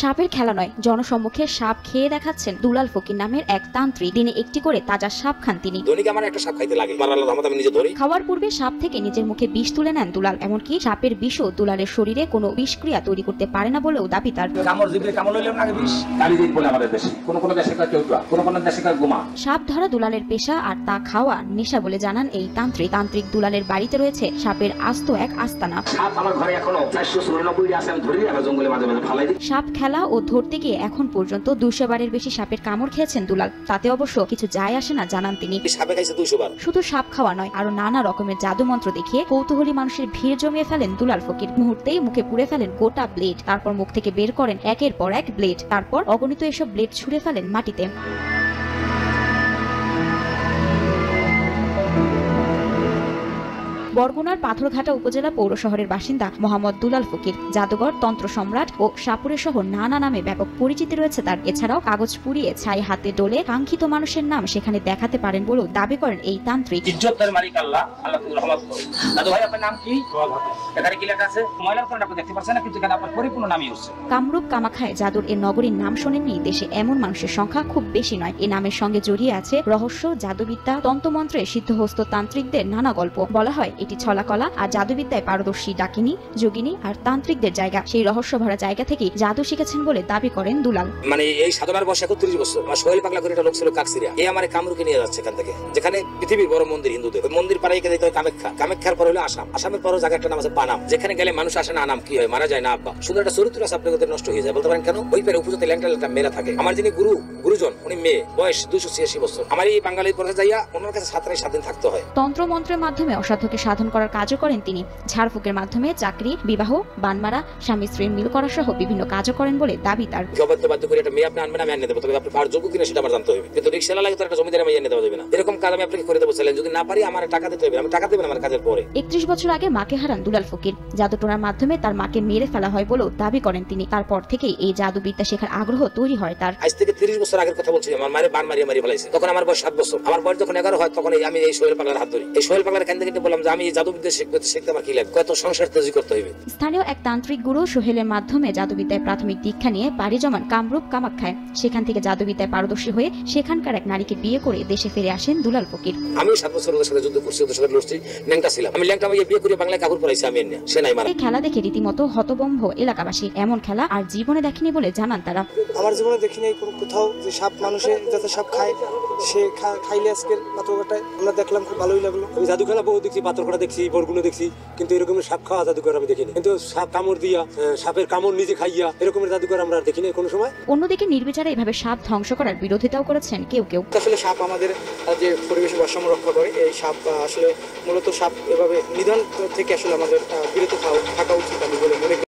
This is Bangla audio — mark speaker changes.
Speaker 1: সাপের খেলা নয়, জনসম্মুখে সাপ খেয়ে দেখাচ্ছেন দুলাল ফকির নামের এক তান্ত্রিক। দিনে একটি করে তাজা সাপ খান তিনি। খাওয়ার পূর্বে সাপ থেকে নিজের মুখে বিষ তুলে নেন দুলাল। এমনকি সাপের বিষও দুলালের শরীরে কোনো বিষক্রিয়া তৈরি করতে পারে না বলেও দাবি তার। সাপ ধরা দুলালের পেশা আর তা খাওয়া নেশা বলে জানান এই তান্ত্রিক। দুলালের বাড়িতে রয়েছে সাপের আস্ত এক আস্তানা। সাপ খেলা ও ধরতে গিয়ে এখন পর্যন্ত 200 বারের বেশি সাপের কামড় খেয়েছেন দুলাল। তাতে অবশ্য কিছু যায় আসে না জানান তিনি। শুধু সাপ খাওয়া নয়, আরো নানা রকমের জাদু মন্ত্র দেখিয়ে কৌতূহলী মানুষের ভিড় জমিয়ে ফেলেন দুলাল ফকির। মুহূর্তেই মুখে পুড়ে ফেলেন গোটা ব্লেড, তারপর মুখ থেকে বের করেন একের পর এক ব্লেড, তারপর অগণিত এসব ব্লেড ছুঁড়ে ফেলেন মাটিতে। বরগুনার পাথরঘাটা উপজেলা পৌর শহরের বাসিন্দা মোহাম্মদ দুলাল ফকির জাদুঘর, তন্ত্র সম্রাট ও সাপুরে সহ নানা নামে ব্যাপক পরিচিতি রয়েছে তার। এছাড়াও কাগজ পুড়িয়ে ছাই হাতে ডোলে কাঙ্ক্ষিত মানুষের নাম সেখানে দেখাতে পারেন বলেও দাবি করেন এই তান্ত্রিক। কামরূপ কামাখ্যায় জাদুর এ নগরীর নাম শোনেননি দেশে এমন মানুষের সংখ্যা খুব বেশি নয়। এই নামের সঙ্গে জড়িয়ে আছে রহস্য, জাদুবিদ্যা, তন্ত্রমন্ত্রে সিদ্ধহস্ত তান্ত্রিকদের নানা গল্প। বলা হয় এটি ছলাকলা আর জাদুবিদ্যায় পারদর্শী ডাকিনী, যোগিনী আর তান্ত্রিকদের জায়গা। সেই রহস্য ভরা জায়গা থেকে জাদু শিখেছেন বলে দাবি করেন দুলাল।
Speaker 2: মানে এই সাধনার বয়স 31 বছর। আমার সোহেল পাগলা করে একটা লোক ছিল কাকসিরিয়া। এই আমার কামরুকে নিয়ে যাচ্ছে এখান থেকে, যেখানে পৃথিবীর বড় মন্দির হিন্দুদের। ওই মন্দির পাড়ায় গিয়ে দেখতে কামাখ্যা, কামাখ্যার পর হলো আসাম, আসামের পরও জায়গা একটা নাম আছে পানাম, যেখানে গেলে মানুষ আসে না আনাম কি হয়, মারা যায় না আব্বা। শুধু একটা চরিত্র আছে আপনাদের নষ্ট হয়ে যায়। বলতে পারেন কেন? ওই পেরে উপযুক্ত ল্যাংটা মেয়েরা থাকে। আমার যিনি গুরুজন, উনি মেয়ে, বয়স 286 বছর। আমার এই বাঙালির পরে যাইয়া ওনার কাছে 7 দিন থাকতে হয়।
Speaker 1: তন্ত্র মন্ত্রের মাধ্যমে অসাধ্যকে সাধন করার কাজও করেন তিনি। ঝাড়ফুঁকের মাধ্যমে চাকরি, বিবাহ, বানমারা, স্বামী স্ত্রীর মিল করা সহ বিভিন্ন কাজও করেন বলে দাবি তার।
Speaker 2: বাধ্য করে একটা মেয়ে আপনি আনবেন, আমি আনিয়ে দেবো, তবে আপনি পাওয়ার যোগ্য কিনা সেটা আমার জানতে হবে। কিন্তু রিক্সা লাগে তো একটা জমিদার আমি এনে দেওয়া যাবে না। এরকম কাজ আমি আপনাকে করে দেবো চ্যালেঞ্জ। যদি না পারি আমার টাকা দিতে হবে, আমি টাকা দেবেন আমার কাজের পরে।
Speaker 1: 31 বছর আগে মাকে হারান দুলাল ফকির। জাদুটোনার মাধ্যমে তার মাকে মেরে ফেলা হয় বলেও দাবি করেন তিনি। তারপর থেকেই এই জাদুবিদ্যা শেখার আগ্রহ তৈরি হয় তার।
Speaker 2: আজ থেকে 30 বছর আগের কথা বলছি। আমার মায়ের বান মারিয়ে ফেলাইছে। তখন আমার বয়স 7 বছর। আমার বয়স যখন 11 হয় তখন আমি এই সোহেল পাগলার হাত ধরি। এই সোহেল পাগলার কান থেকে বললাম যে আমি এই জাদুবিদ্যা শিখতে আমার কি লাগবে, কত সংসার তৈরি করতে হবে।
Speaker 1: স্থানীয় এক তান্ত্রিক গুরু সোহেলের মাধ্যমে জাদুবিদ্যায় প্রাথমিক দীক্ষা নিয়ে পাড়ি জমান কামরূপ কামাখ্যায়। সেখান থেকে জাদুবিদ্যায় পারদর্শী হয়ে সেখানকার এক নারীকে বিয়ে করে দেশে ফিরে আসেন দুলাল ফকির।
Speaker 2: আমি 7 বছর ওদের সাথে যুদ্ধ করছি, ওদের সাথে লড়ছি, ল্যাংটা ছিলাম। আমি ল্যাংটা মেয়ে বিয়ে করে বাংলায় কাপড় পরাইছি আমি এনে। সে নাই মারা।
Speaker 1: এই খেলা দেখে রীতিমতো হতভম্ব এলাকাবাসী। এমন খেলা আর জীবনে দেখেনি বলে জানান তারা।
Speaker 3: আমার জীবনে দেখিনি কোথাও যে সাপ মানুষে যাতে সাপ খায়, সে খাইলে আজকের পাথরঘাটায় আমরা দেখলাম, খুব ভালোই লাগলো।
Speaker 4: আমি জাদু খেলা বহু দেখছি, পাথরঘাটা দেখছি, বরগুনা দেখছি, কিন্তু এরকমের সাপ খাওয়া জাদুঘর আমি দেখিনি। কিন্তু সাপ কামড় দিয়া, সাপের কামড় নিজে খাইয়া, এরকমের জাদুঘর আমরা দেখিনি কোনো সময়।
Speaker 1: অন্যদিকে নির্বিচারে এভাবে সাপ ধ্বংস করার বিরোধিতাও করেছেন কেউ।
Speaker 3: আসলে সাপ আমাদের যে পরিবেশ ভারসাম্য রক্ষা করে, এই সাপ আসলে মূলত সাপ এভাবে নিধন থেকে আসলে আমাদের বিরত থাকা উচিত আমি বলে মনে করি।